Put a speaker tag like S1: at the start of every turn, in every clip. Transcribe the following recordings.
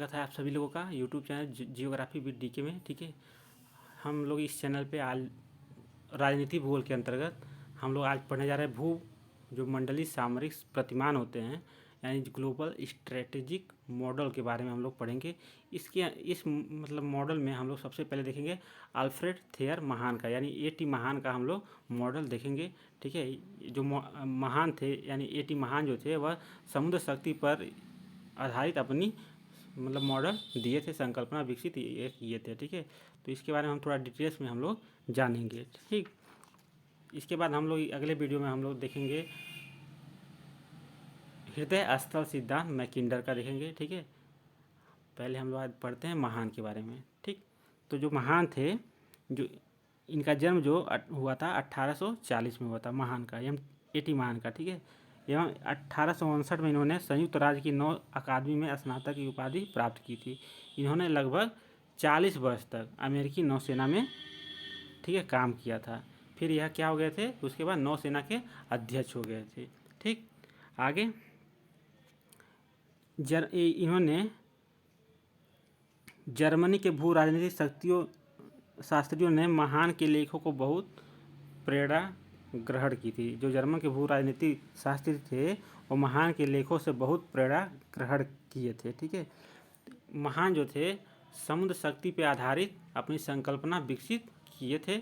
S1: स्वागत है आप सभी लोगों का YouTube channel geography with DK में। ठीक है, हम लोग इस चैनल पे आज राजनीति भूगोल के अंतर्गत हम लोग आज पढ़ने जा रहे हैं भू जो मंडलीय सामरिक प्रतिमान होते हैं, यानी ग्लोबल स्ट्रेटेजिक मॉडल के बारे में हम लोग पढ़ेंगे। इस मॉडल में हम लोग सबसे पहले देखेंगे अल्फ्रेड थेयर महान का, यानी एटी महान का हम लोग मॉडल देखेंगे। ठीक है, जो महान थे यानी एटी महान जो थे वह समुद्र शक्ति पर आधारित अपनी मॉडल दिए थे, संकल्पना विकसित किए थे। ठीक है, तो इसके बारे में हम थोड़ा डिटेल्स में हम लोग जानेंगे। ठीक, इसके बाद हम लोग अगले वीडियो में हम लोग देखेंगे हृदय स्थल सिद्धांत मैकिंडर का देखेंगे। ठीक है, पहले हम लोग आज पढ़ते हैं महान के बारे में। ठीक, तो जो महान थे, जो इनका जन्म जो हुआ था 1840 में हुआ था महान का, एम एटी महान का। ठीक है, एवं 1859 में इन्होंने संयुक्त राज्य की 9 अकादमी में स्नातक की उपाधि प्राप्त की थी। इन्होंने लगभग 40 वर्ष तक अमेरिकी नौसेना में, ठीक है, काम किया था। फिर यह क्या हो गए थे, उसके बाद नौसेना के अध्यक्ष हो गए थे। ठीक, आगे इन्होंने जर्मनी के भू राजनीतिक शास्त्रियों ने महान के लेखों को बहुत प्रेरणा ग्रहण की थी। जो जर्मन के भू राजनीतिक शास्त्री थे वो महान के लेखों से बहुत प्रेरणा ग्रहण किए थे। ठीक है, महान जो थे समुद्र शक्ति पर आधारित अपनी संकल्पना विकसित किए थे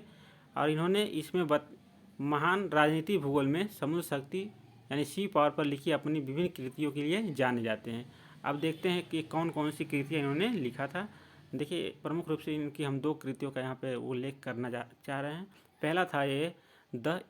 S1: और इन्होंने इसमें महान राजनीति भूगोल में समुद्र शक्ति यानी सी पावर पर लिखी अपनी विभिन्न कृतियों के लिए जाने जाते हैं। अब देखते हैं कि कौन कौन सी कृतियाँ इन्होंने लिखा था। देखिए, प्रमुख रूप से इनकी हम 2 कृतियों का यहाँ पे उल्लेख करना चाह रहे हैं। पहला था ये the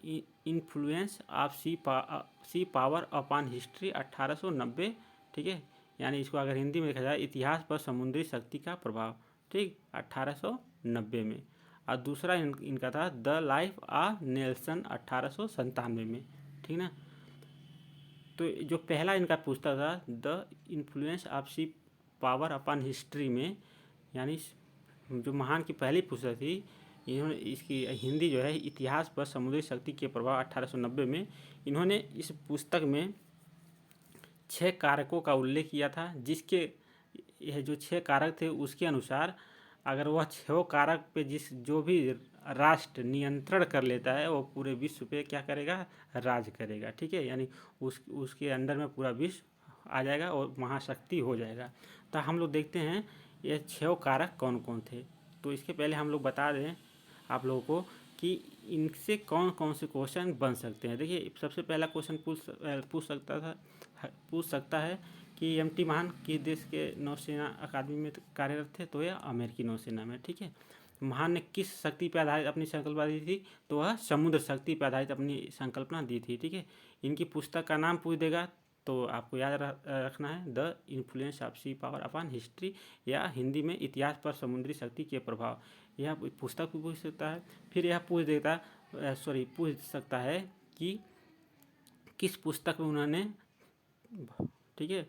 S1: influence of sea power upon history 1890। ठीक है, यानी इसको अगर हिंदी में देखा जाए इतिहास पर समुद्री शक्ति का प्रभाव। ठीक, 1890 में। और दूसरा इनका था द लाइफ ऑफ नेल्सन 1897 में। ठीक ना, तो जो पहला इनका पुस्तक था the influence of sea power upon history में, यानी जो महान की पहली पुस्तक थी, इन्होंने इसकी हिंदी जो है इतिहास पर समुद्री शक्ति के प्रभाव 1890 में। इन्होंने इस पुस्तक में 6 कारकों का उल्लेख किया था, जिसके यह जो 6 कारक थे उसके अनुसार अगर वह 6 कारक पे जो भी राष्ट्र नियंत्रण कर लेता है वो पूरे विश्व पे क्या करेगा, राज करेगा। ठीक है, यानी उसके अंडर में पूरा विश्व आ जाएगा और महाशक्ति हो जाएगा। तो हम लोग देखते हैं ये 6 कारक कौन कौन थे। तो इसके पहले हम लोग बता दें आप लोगों को कि इनसे कौन कौन से क्वेश्चन बन सकते हैं। देखिए, सबसे पहला क्वेश्चन पूछ सकता है कि एमटी महान किस देश के नौसेना अकादमी में कार्यरत थे, तो यह अमेरिकी नौसेना में। ठीक है, महान ने किस शक्ति पर आधारित अपनी संकल्पना दी थी, तो वह समुद्र शक्ति पर आधारित अपनी संकल्पना दी थी। ठीक है, इनकी पुस्तक का नाम पूछ देगा तो आपको याद रखना है the influence of sea power upon history, या हिंदी में इतिहास पर समुद्री शक्ति के प्रभाव। यह पुस्तक भी पूछ सकता है। फिर यह पूछ सकता है कि किस पुस्तक में उन्होंने, ठीक है,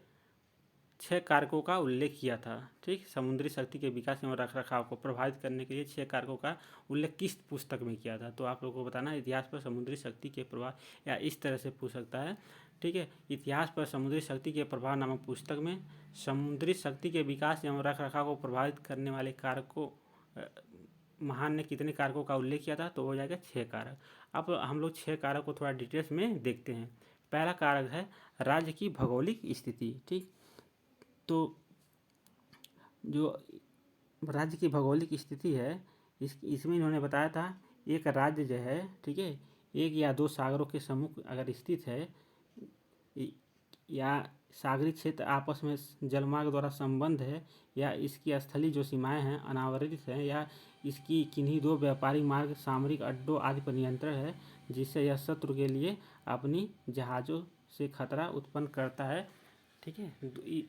S1: 6 कारकों का उल्लेख किया था। ठीक, समुद्री शक्ति के विकास एवं रखरखाव को प्रभावित करने के लिए 6 कारकों का उल्लेख किस पुस्तक में किया था, तो आप लोगों को बताना इतिहास पर समुद्री शक्ति के प्रभाव, या इस तरह से पूछ सकता है। ठीक है, इतिहास पर समुद्री शक्ति के प्रभाव नामक पुस्तक में समुद्री शक्ति के विकास एवं रखरखाव को प्रभावित करने वाले कारकों महान ने कितने कारकों का उल्लेख किया था, तो हो जाएगा 6 कारक। अब हम लोग 6 कारक को थोड़ा डिटेल्स में देखते हैं। पहला कारक है राज्य की भौगोलिक स्थिति। ठीक, तो जो राज्य की भौगोलिक स्थिति है इसमें इन्होंने बताया था एक राज्य जो है, ठीक है, 1 या 2 सागरों के समूह अगर स्थित है या सागरीय क्षेत्र आपस में जलमार्ग द्वारा संबंध है, या इसकी स्थलीय जो सीमाएं हैं अनावृत हैं, या इसकी किन्हीं 2 व्यापारिक मार्ग सामरिक अड्डों आदि पर नियंत्रण है, जिससे यह शत्रु के लिए अपनी जहाज़ों से खतरा उत्पन्न करता है। ठीक है,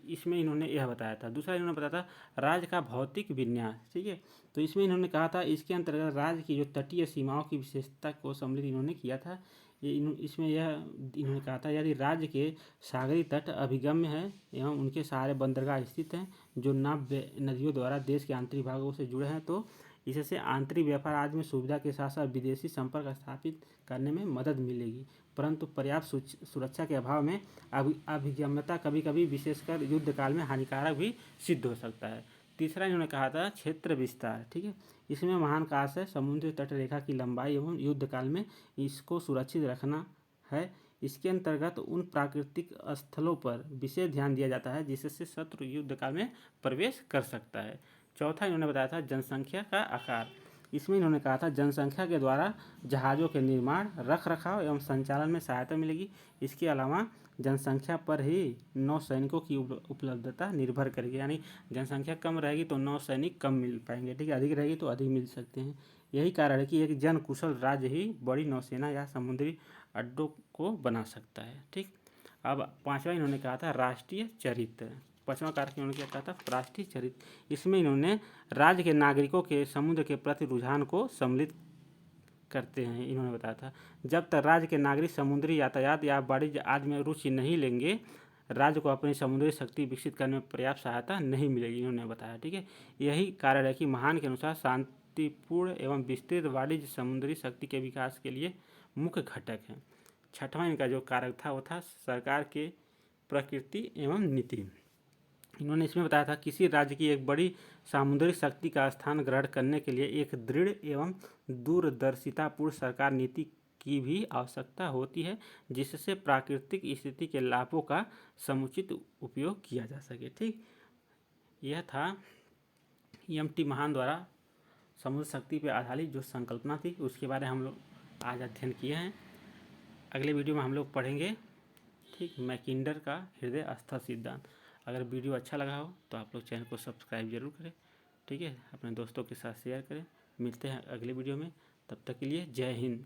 S1: इसमें इन्होंने यह बताया था। दूसरा इन्होंने बताया था राज्य का भौतिक विन्यास। ठीक है, तो इसमें इन्होंने कहा था इसके अंतर्गत राज्य की जो तटीय सीमाओं की विशेषता को सम्मिलित इन्होंने किया था। इसमें यह इन्होंने कहा था यदि राज्य के सागरी तट अभिगम्य है एवं उनके सहारे बंदरगाह स्थित हैं जो नाव्य नदियों द्वारा देश के आंतरिक भागों से जुड़े हैं, तो इससे आंतरिक व्यापार आदि में सुविधा के साथ साथ विदेशी संपर्क स्थापित करने में मदद मिलेगी। परंतु पर्याप्त सुरक्षा के अभाव में अभिगम्यता कभी कभी विशेषकर युद्ध काल में हानिकारक भी सिद्ध हो सकता है। तीसरा इन्होंने कहा था क्षेत्र विस्तार। ठीक है, इसमें महान काश है समुद्री तट रेखा की लंबाई एवं युद्ध काल में इसको सुरक्षित रखना है। इसके अंतर्गत उन प्राकृतिक स्थलों पर विशेष ध्यान दिया जाता है जिससे शत्रु युद्ध काल में प्रवेश कर सकता है। चौथा इन्होंने बताया था जनसंख्या का आकार। इसमें इन्होंने कहा था जनसंख्या के द्वारा जहाज़ों के निर्माण, रख रखाव एवं संचालन में सहायता मिलेगी। इसके अलावा जनसंख्या पर ही नौसैनिकों की उपलब्धता निर्भर करेगी, यानी जनसंख्या कम रहेगी तो नौसैनिक कम मिल पाएंगे। ठीक है, अधिक रहेगी तो अधिक मिल सकते हैं। यही कारण है कि एक जन कुशल राज्य ही बड़ी नौसेना या समुद्री अड्डों को बना सकता है। ठीक, अब पांचवा इन्होंने कहा था राष्ट्रीय चरित्र। पांचवा कारक इन्होंने क्या कहा था, राष्ट्रीय चरित्र। इसमें इन्होंने राज्य के नागरिकों के समुद्र के प्रति रुझान को सम्मिलित करते हैं। इन्होंने बताया था जब तक राज्य के नागरिक समुद्री यातायात या वाणिज्य आदि में रुचि नहीं लेंगे, राज्य को अपनी समुद्री शक्ति विकसित करने में पर्याप्त सहायता नहीं मिलेगी, इन्होंने बताया। ठीक है, यही कारण है कि महान के अनुसार शांतिपूर्ण एवं विस्तृत वाणिज्य समुद्री शक्ति के विकास के लिए मुख्य घटक है। छठवां इनका जो कारक था वो था सरकार के प्रकृति एवं नीति। इन्होंने इसमें बताया था किसी राज्य की एक बड़ी सामुद्रिक शक्ति का स्थान ग्रहण करने के लिए एक दृढ़ एवं दूरदर्शितापूर्ण सरकार नीति की भी आवश्यकता होती है जिससे प्राकृतिक स्थिति के लाभों का समुचित उपयोग किया जा सके। ठीक, यह था EMT महान द्वारा समुद्र शक्ति पर आधारित जो संकल्पना थी उसके बारे में हम लोग आज अध्ययन किए हैं। अगले वीडियो में हम लोग पढ़ेंगे ठीक मैकिंडर का हृदय आस्था सिद्धांत। अगर वीडियो अच्छा लगा हो तो आप लोग चैनल को सब्सक्राइब जरूर करें। ठीक है, अपने दोस्तों के साथ शेयर करें। मिलते हैं अगले वीडियो में, तब तक के लिए जय हिंद।